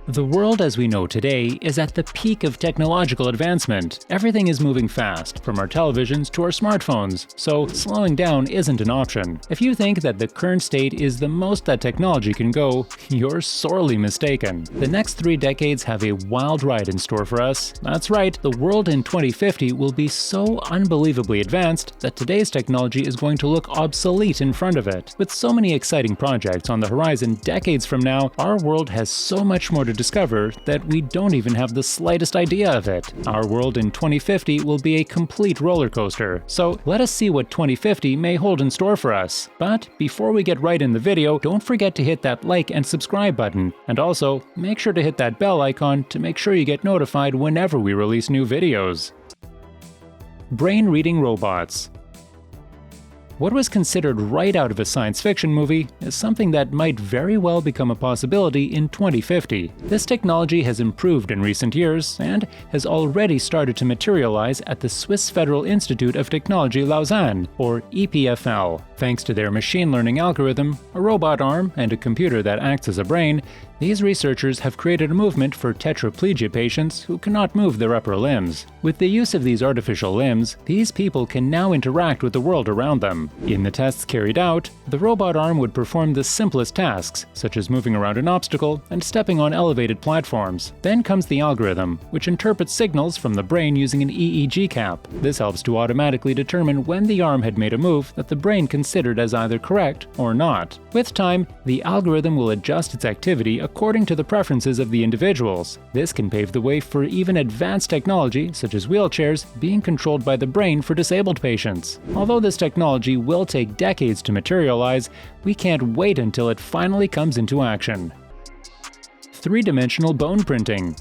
The world as we know today is at the peak of technological advancement. Everything is moving fast, from our televisions to our smartphones, so slowing down isn't an option. If you think that the current state is the most that technology can go, you're sorely mistaken. The next 3 decades have a wild ride in store for us. That's right, the world in 2050 will be so unbelievably advanced that today's technology is going to look obsolete in front of it. With so many exciting projects on the horizon decades from now, our world has so much more to discover that we don't even have the slightest idea of it. Our world in 2050 will be a complete roller coaster, so let us see what 2050 may hold in store for us. But before we get right in the video, don't forget to hit that like and subscribe button, and also make sure to hit that bell icon to make sure you get notified whenever we release new videos. Brain-reading robots. What was considered right out of a science fiction movie is something that might very well become a possibility in 2050. This technology has improved in recent years and has already started to materialize at the Swiss Federal Institute of Technology Lausanne, or EPFL. Thanks to their machine learning algorithm, a robot arm, and a computer that acts as a brain, these researchers have created a movement for tetraplegia patients who cannot move their upper limbs. With the use of these artificial limbs, these people can now interact with the world around them. In the tests carried out, the robot arm would perform the simplest tasks, such as moving around an obstacle and stepping on elevated platforms. Then comes the algorithm, which interprets signals from the brain using an EEG cap. This helps to automatically determine when the arm had made a move that the brain considered as either correct or not. With time, the algorithm will adjust its activity according to the preferences of the individuals. This can pave the way for even advanced technology, such as wheelchairs, being controlled by the brain for disabled patients. Although this technology will take decades to materialize, we can't wait until it finally comes into action. 3-dimensional bone printing.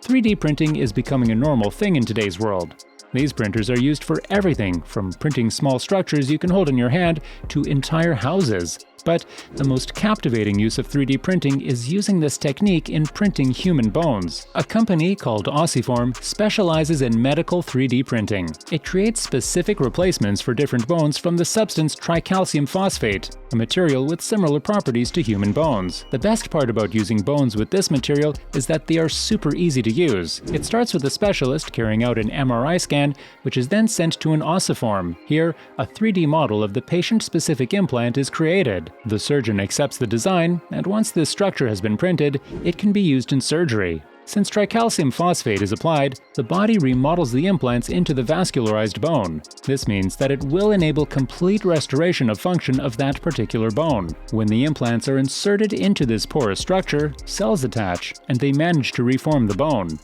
3D printing is becoming a normal thing in today's world. These printers are used for everything from printing small structures you can hold in your hand to entire houses. But the most captivating use of 3D printing is using this technique in printing human bones. A company called Ossiform specializes in medical 3D printing. It creates specific replacements for different bones from the substance tricalcium phosphate, a material with similar properties to human bones. The best part about using bones with this material is that they are super easy to use. It starts with a specialist carrying out an MRI scan, which is then sent to an ossiform. Here, a 3D model of the patient-specific implant is created. The surgeon accepts the design, and once this structure has been printed, it can be used in surgery. Since tricalcium phosphate is applied, the body remodels the implants into the vascularized bone. This means that it will enable complete restoration of function of that particular bone. When the implants are inserted into this porous structure, cells attach, and they manage to reform the bone.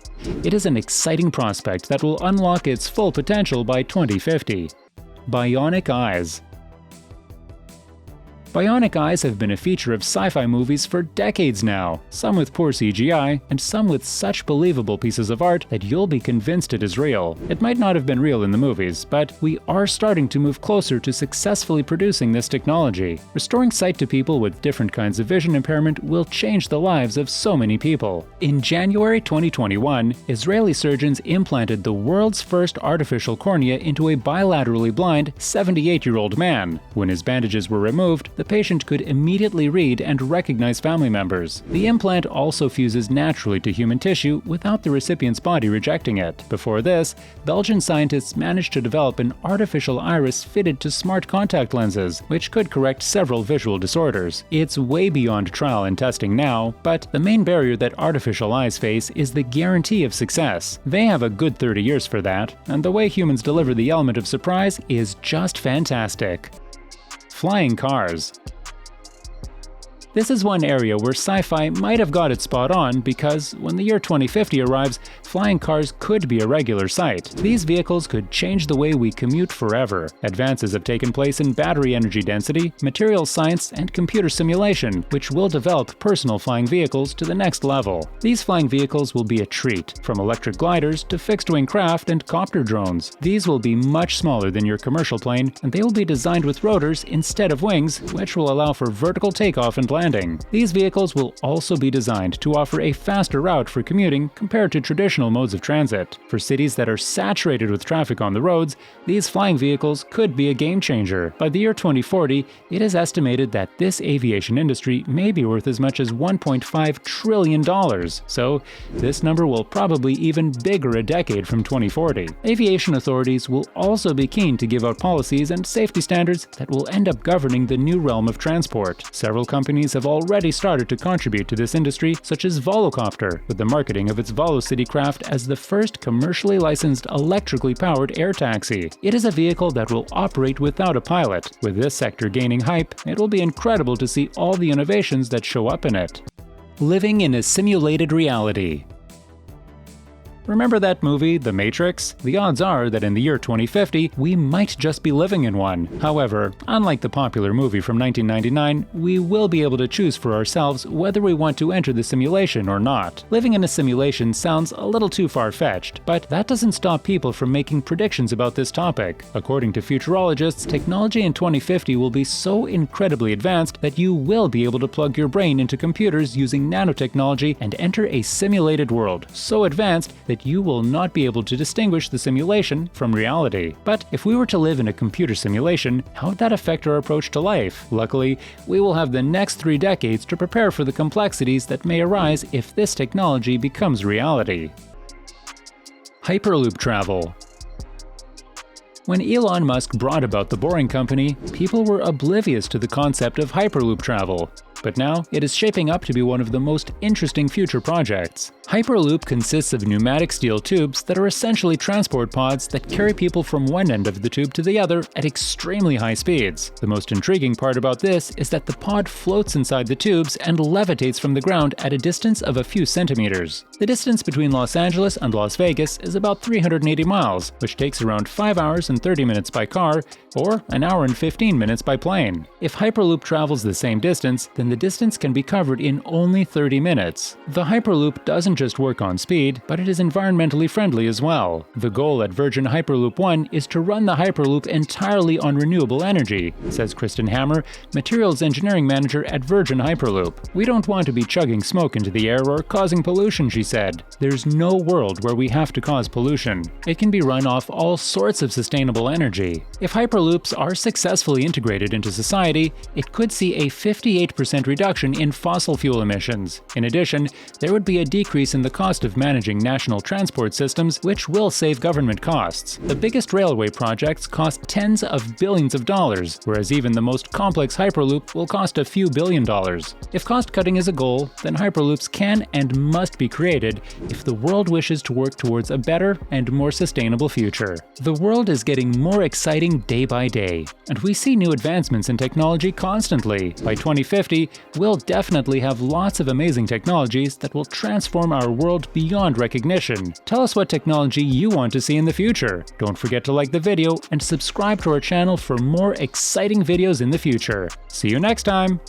It is an exciting prospect that will unlock its full potential by 2050. Bonic Eyes. Bionic eyes have been a feature of sci-fi movies for decades now, some with poor CGI, and some with such believable pieces of art that you'll be convinced it is real. It might not have been real in the movies, but we are starting to move closer to successfully producing this technology. Restoring sight to people with different kinds of vision impairment will change the lives of so many people. In January 2021, Israeli surgeons implanted the world's first artificial cornea into a bilaterally blind 78-year-old man. When his bandages were removed, the patient could immediately read and recognize family members. The implant also fuses naturally to human tissue without the recipient's body rejecting it. Before this, Belgian scientists managed to develop an artificial iris fitted to smart contact lenses, which could correct several visual disorders. It's way beyond trial and testing now, but the main barrier that artificial eyes face is the guarantee of success. They have a good 30 years for that, and the way humans deliver the element of surprise is just fantastic. Flying cars. This is one area where sci-fi might have got it spot on because when the year 2050 arrives, flying cars could be a regular sight. These vehicles could change the way we commute forever. Advances have taken place in battery energy density, materials science, and computer simulation, which will develop personal flying vehicles to the next level. These flying vehicles will be a treat, from electric gliders to fixed-wing craft and copter drones. These will be much smaller than your commercial plane, and they will be designed with rotors instead of wings, which will allow for vertical takeoff and landing. expanding. These vehicles will also be designed to offer a faster route for commuting compared to traditional modes of transit. For cities that are saturated with traffic on the roads, these flying vehicles could be a game changer. By the year 2040, it is estimated that this aviation industry may be worth as much as $1.5 trillion. So, this number will probably even bigger a decade from 2040. Aviation authorities will also be keen to give out policies and safety standards that will end up governing the new realm of transport. Several companies have already started to contribute to this industry, such as Volocopter, with the marketing of its Volocity craft as the first commercially licensed electrically powered air taxi. It is a vehicle that will operate without a pilot. With this sector gaining hype, it will be incredible to see all the innovations that show up in it. Living in a simulated reality. Remember that movie, The Matrix? The odds are that in the year 2050, we might just be living in one. However, unlike the popular movie from 1999, we will be able to choose for ourselves whether we want to enter the simulation or not. Living in a simulation sounds a little too far-fetched, but that doesn't stop people from making predictions about this topic. According to futurologists, technology in 2050 will be so incredibly advanced that you will be able to plug your brain into computers using nanotechnology and enter a simulated world, so advanced that you will not be able to distinguish the simulation from reality. But if we were to live in a computer simulation, how would that affect our approach to life? Luckily, we will have the next 3 decades to prepare for the complexities that may arise if this technology becomes reality. Hyperloop Travel. When Elon Musk brought about the Boring Company, people were oblivious to the concept of Hyperloop Travel. But now, it is shaping up to be one of the most interesting future projects. Hyperloop consists of pneumatic steel tubes that are essentially transport pods that carry people from one end of the tube to the other at extremely high speeds. The most intriguing part about this is that the pod floats inside the tubes and levitates from the ground at a distance of a few centimeters. The distance between Los Angeles and Las Vegas is about 380 miles, which takes around 5 hours and 30 minutes by car, or an hour and 15 minutes by plane. If Hyperloop travels the same distance, then the distance can be covered in only 30 minutes. The Hyperloop doesn't just work on speed, but it is environmentally friendly as well. The goal at Virgin Hyperloop One is to run the Hyperloop entirely on renewable energy, says Kristen Hammer, Materials Engineering Manager at Virgin Hyperloop. We don't want to be chugging smoke into the air or causing pollution, she said. There's no world where we have to cause pollution. It can be run off all sorts of sustainable energy. If Hyperloops are successfully integrated into society, it could see a 58% reduction in fossil fuel emissions. In addition, there would be a decrease in the cost of managing national transport systems, which will save government costs. The biggest railway projects cost tens of billions of dollars, whereas even the most complex Hyperloop will cost a few $billion. If cost-cutting is a goal, then Hyperloops can and must be created if the world wishes to work towards a better and more sustainable future. The world is getting more exciting day by day, and we see new advancements in technology constantly. By 2050, we'll definitely have lots of amazing technologies that will transform our world beyond recognition. Tell us what technology you want to see in the future. Don't forget to like the video and subscribe to our channel for more exciting videos in the future. See you next time!